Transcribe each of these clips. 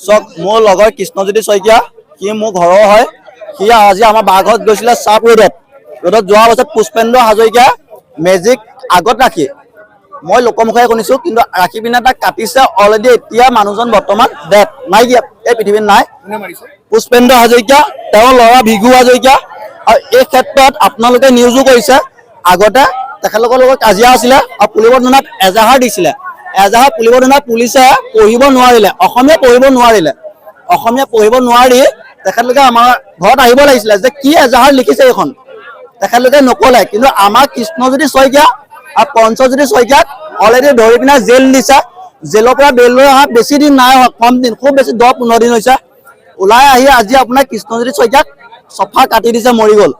চক মোৰ লগৰ কৃষ্ণজ্যোতি শইকীয়া সি মোৰ ঘৰৰ হয় সি আজি আমাৰ বাঘত গৈছিলে চাপ ৰোডত যোৱাৰ পাছত পুষ্পেন্দ্ৰ হাজৰিকা মেজিক আগত ৰাখি মই লোকমুখে শুনিছো কিন্তু ৰাখি পিনে তাক কাটিছে অলৰেডি এতিয়া মানুহজন বৰ্তমান ডেথ নাইকিয়া এই পৃথিৱীত নাই পুষ্পেন্দ্ৰ হাজৰিকা তেওঁৰ ল'ৰা ভিগু হাজৰিকা আৰু এই ক্ষেত্ৰত আপোনালোকে নিউজো কৰিছে আগতে তেখেতলোকৰ লগত কাজিয়া আছিলে আৰু পুলিবৰ ধুনাত এজাহাৰ দিছিলে এজাহাৰ পুলিবৰ ধুনাত পুলিচে পঢ়িব নোৱাৰিলে অসমীয়া পঢ়িব নোৱাৰি তেখেতলোকে আমাৰ ঘৰত আহিব লাগিছিলে যে কি এজাহাৰ লিখিছে এইখন তেখেতলোকে নকলে কিন্তু আমাৰ কৃষ্ণজ্যোতি শইকীয়া আৰু পঞ্চজ্যোতি শইকীয়াক অলৰেডি ধৰি পিনে জেল দিছে জেলৰ পৰা বেল লৈ অহা বেছি দিন নাই কম দিন খুব বেছি 10-15 দিন হৈছে ওলাই আহি আজি আপোনাৰ কৃষ্ণজ্যোতি শইকীয়াক চফা কাটি দিছে মৰি গ'ল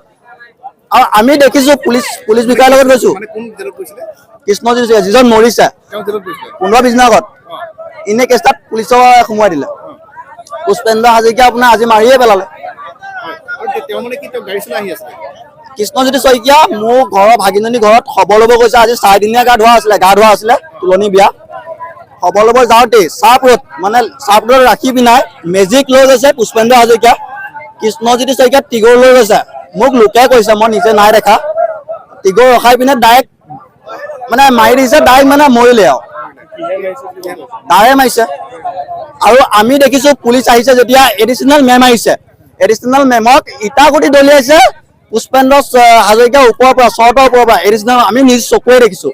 আৰু আমি দেখিছো পুলিচ বিষয়াৰ লগত গৈছো কৃষ্ণজ্যোতি শইকীয়া যিজন মৰিছে 15-20 দিনৰ আগত ইনে কেছটাত পুলিচৰ সোমোৱাই দিলে পুষ্পেন্দ্ৰ হাজৰিকা আপোনাৰ আজি মাৰিয়ে পেলালে কৃষ্ণজ্যোতি শইকীয়া মোৰ ঘৰৰ ভাগিনজনী ঘৰত খবৰ ল'ব গৈছে আজি 4 দিনীয়া গা ধোৱা আছিলে তুলনি বিয়া খবৰ ল'ব যাওঁতে চাপ ৰোড ৰাখি পিনাই মেজিক লৈ গৈছে পুষ্পেন্দ্ৰ হাজৰিকা কৃষ্ণজ্যোতি শইকীয়া টিগৰ লৈ গৈছে মোক লোকে কৈছে মই নিজে নাই দেখা টিগৰ ৰখাই পিনে ডাইৰেক্ট মাৰি দিছে ডাইৰেক্ট মৰিলে আৰু ডাইৰেক্ট মাৰিছে আৰু আমি দেখিছো পুলিচ আহিছে যেতিয়া এডিচনেল মেম আহিছে এডিচনেল মেমক ইটাগুটি দলিয়াইছে পুষ্পেন্দ্ৰ হাজৰিকাৰ ওপৰৰ পৰা চৰ্টৰ ওপৰৰ পৰা এডিচনেল আমি নিজ চকুৰে দেখিছো